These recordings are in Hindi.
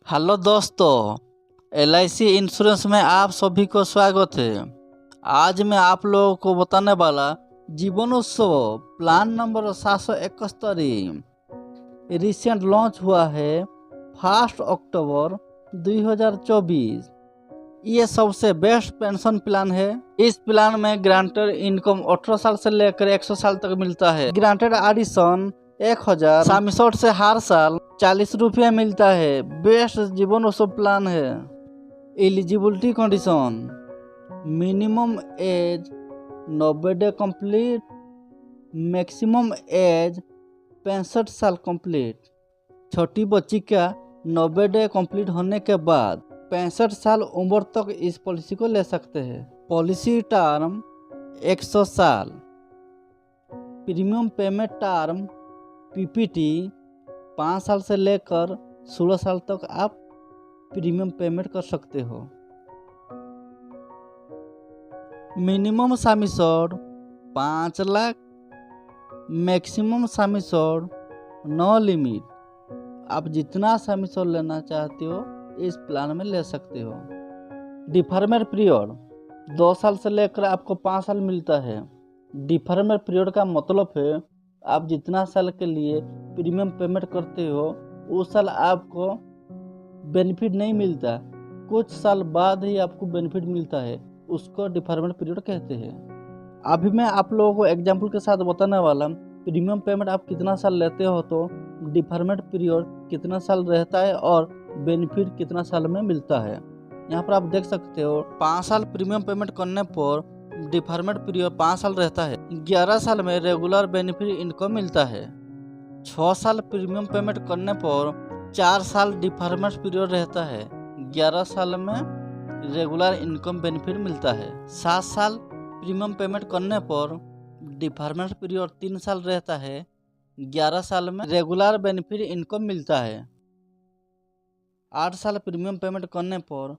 हेलो दोस्तों, LIC इंश्योरेंस में आप सभी को स्वागत है। आज मैं आप लोगों को बताने वाला जीवन उत्सव प्लान नंबर 771 रिसेंट लॉन्च हुआ है 1 अक्टूबर 2024। ये सबसे बेस्ट पेंशन प्लान है। इस प्लान में ग्रांटेड इनकम 18 साल से लेकर 100 साल तक मिलता है। ग्रांटेड एडिशन 1000, सामिशोट से हर साल 40 रुपया मिलता है। बेस्ट जीवन उत्सव प्लान है। Eligibility condition, minimum age 90 day complete, maximum age 65 साल कंप्लीट। छोटी बच्ची का 90 डे कंप्लीट होने के बाद 65 साल उम्र तक इस पॉलिसी को ले सकते हैं। पॉलिसी टर्म 100 साल। प्रीमियम पेमेंट टर्म PPT 5 साल से लेकर 16 साल तक आप प्रीमियम पेमेंट कर सकते हो। Minimum sum assured 5 lakh, maximum sum assured no limit. आप जितना सामिशोड लेना चाहते हो इस प्लान में ले सकते हो। डिफरमेंट पीरियड 2 साल से लेकर आपको 5 साल मिलता है। डिफरमेंट पीरियड का मतलब है आप जितना साल के लिए प्रीमियम पेमेंट करते हो उस साल आपको बेनिफिट नहीं मिलता, कुछ साल बाद ही आपको बेनिफिट मिलता है, उसको डिफरमेंट पीरियड कहते हैं। अभी मैं आप लोगों को एग्जांपल के साथ बताने वाला प्रीमियम पेमेंट आप कितना साल लेते हो तो डिफरमेंट पीरियड कितना साल रहता है और बेनिफिट कितना साल में मिलता है। यहाँ पर आप देख सकते हो 5 साल प्रीमियम पेमेंट करने पर डिफरमेंट पीरियड 5 साल रहता है। 11 साल में रेगुलर बेनिफिट इनकम मिलता है। 6 साल प्रीमियम पेमेंट करने पर 4 साल डिफरमेंट पीरियड रहता है। 11 साल में रेगुलर इनकम बेनिफिट मिलता है। 7 साल प्रीमियम पेमेंट करने पर डिफरमेंट पीरियड 3 साल रहता है। 11 साल में रेगुलर बेनिफिट इनकम मिलता है। 8 साल प्रीमियम पेमेंट करने पर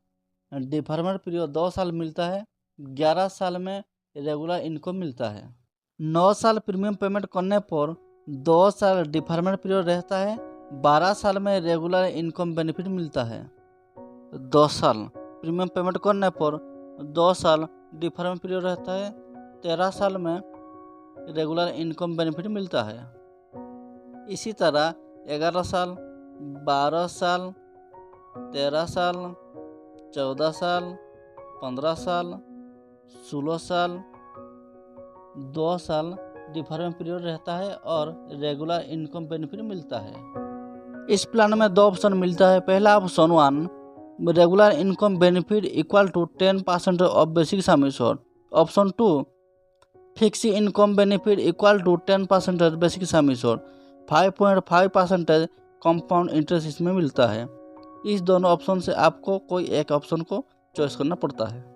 डिफरमेंट पीरियड 2 साल मिलता है। 11 साल में रेगुलर इनकम मिलता है। 9 साल प्रीमियम पेमेंट करने पर 2 साल डिफरमेंट पीरियड रहता है। 12 साल में रेगुलर इनकम बेनिफिट मिलता है। 2 साल प्रीमियम पेमेंट करने पर 2 साल डिफरमेंट पीरियड रहता है। 13 साल में रेगुलर इनकम बेनिफिट मिलता है। इसी तरह 11 साल, 12 साल, 13 साल, 14 साल, 15 साल, 16 साल, 2 साल डिफरेंट पीरियड रहता है और रेगुलर इनकम बेनिफिट मिलता है। इस प्लान में 2 ऑप्शन मिलता है। पहला option 1, regular income benefit equal to 10% of basic sum assured. Option 2, fix income benefit equal to 10% basic sum assured. 5.5% compound interest इसमें मिलता है। इस दोनों ऑप्शन से आपको कोई एक ऑप्शन को चॉइस करना पड़ता है।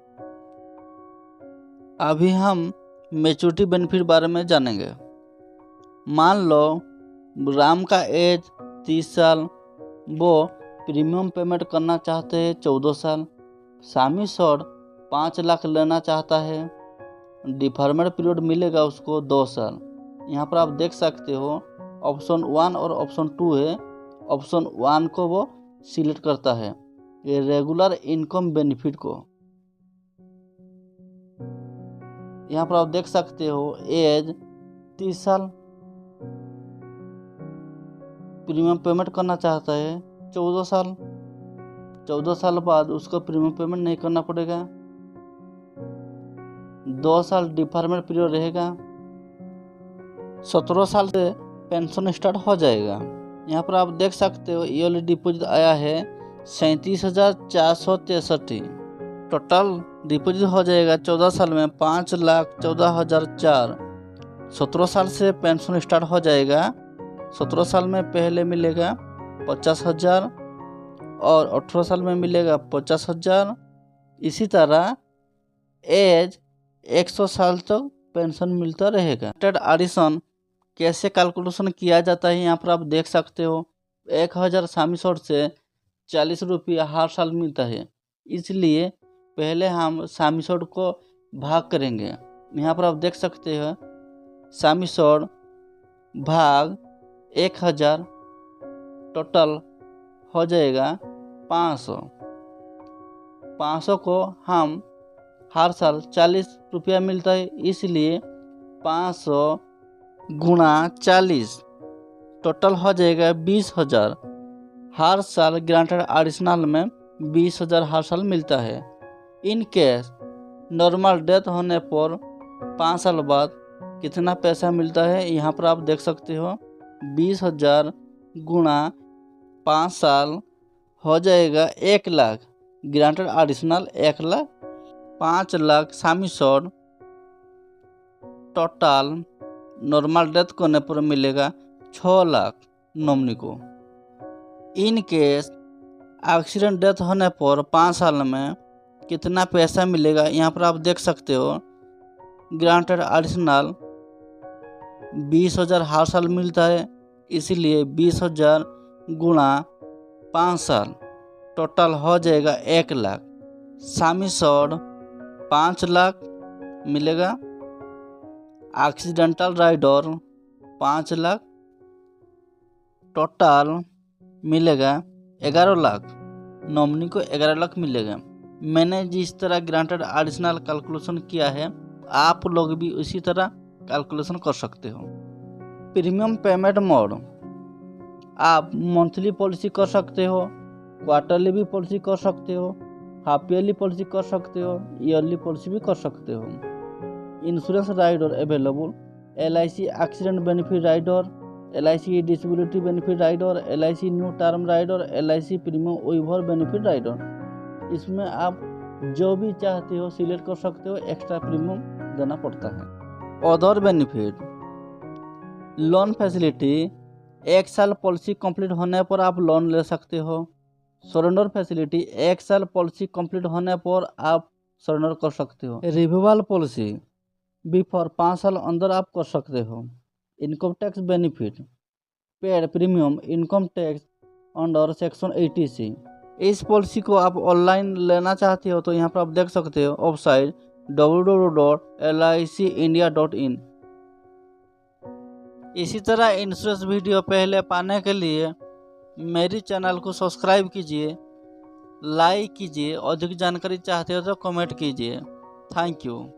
अभी हम मैच्योरिटी बेनिफिट बारे में जानेंगे। मान लो राम का एज 30 साल, वो प्रीमियम पेमेंट करना चाहते हैं 14 साल, सामिशोड 5 लाख लेना चाहता है, डिफरमेंट पीरियड मिलेगा उसको 2 साल। यहाँ पर आप देख सकते हो ऑप्शन 1 और ऑप्शन 2 है। ऑप्शन 1 को वो सिलेक्ट करता है, ये रेगुलर इनकम बेनिफिट को। यहाँ पर आप देख सकते हो एज 30 साल, प्रीमियम पेमेंट करना चाहता है 14 साल। 14 साल बाद उसको प्रीमियम पेमेंट नहीं करना पड़ेगा। 2 साल डिफरमेंट पीरियड रहेगा। 17 साल से पेंशन स्टार्ट हो जाएगा। यहाँ पर आप देख सकते हो ईयरली डिपॉजिट आया है 37,463। टोटल डिपॉजिट हो जाएगा 14 साल में 5,14,004। 17 साल से पेंशन स्टार्ट हो जाएगा। 17 साल में पहले मिलेगा 50,000 और 18 साल में मिलेगा 50,000। इसी तरह एज 100 साल तक पेंशन मिलता रहेगा। एडिशन कैसे कैलकुलेशन किया जाता है यहाँ पर आप देख सकते हो। 1000 सामिशोड से 40 रुपया हर साल मिलता है, इसलिए पहले हम सामिशोड को भाग करेंगे। यहाँ पर आप देख सकते हो सामिशोड भाग 1000 टोटल हो जाएगा 500 को हम हर साल 40 रुपया मिलता है, इसलिए 500 गुणा 40 टोटल हो जाएगा 20,000। हर साल ग्रांटेड एडिशनल में 20,000 हर साल मिलता है। इन केस नॉर्मल डेथ होने पर 5 साल बाद कितना पैसा मिलता है यहाँ पर आप देख सकते हो। 20,000 गुणा 5 साल हो जाएगा 1 lakh. Granted additional 1 lakh, 5 lakh sum assured total normal death करने पर मिलेगा 6 लाख नॉमिनी को। इन केस एक्सीडेंट डेथ होने पर 5 साल में कितना पैसा मिलेगा यहाँ पर आप देख सकते हो। ग्रांटेड एडिशनल 20,000 हर साल मिलता है, इसीलिए 20,000 गुणा 5 साल टोटल हो जाएगा 1 लाख। सम एश्योर्ड 5 लाख मिलेगा। एक्सीडेंटल राइडर 5 लाख टोटल मिलेगा 11 लाख। नॉमिनी को 11 लाख मिलेगा। मैंने जिस तरह ग्रांटेड एडिशनल कैलकुलेशन किया है, आप लोग भी उसी तरह कैलकुलेशन कर सकते हो। प्रीमियम पेमेंट मोड आप मंथली पॉलिसी कर सकते हो, क्वार्टरली भी पॉलिसी कर सकते हो, हाफ ईयरली पॉलिसी कर सकते हो, ईयरली पॉलिसी भी कर सकते हो। Insurance rider available LIC accident benefit rider, LIC disability benefit rider, LIC new term rider, LIC premium waiver benefit rider. इसमें आप जो भी चाहते हो सिलेक्ट कर सकते हो, एक्स्ट्रा प्रीमियम देना पड़ता है। अदर बेनिफिट लोन फैसिलिटी 1 साल पॉलिसी कंप्लीट होने पर आप लोन ले सकते हो। सरेंडर फैसिलिटी 1 साल पॉलिसी कंप्लीट होने पर आप सरेंडर कर सकते हो। रिव्यूअल पॉलिसी बिफोर 5 साल अंदर आप कर सकते हो। Income tax benefit paid premium income tax under section 80C। इस पॉलिसी को आप ऑनलाइन लेना चाहते हो तो यहाँ पर आप देख सकते हो वेबसाइट www.licindia.in। इसी तरह इंश्योरेंस वीडियो पहले पाने के लिए मेरी चैनल को सब्सक्राइब कीजिए, लाइक कीजिए। अधिक जानकारी चाहते हो तो कमेंट कीजिए। Thank you.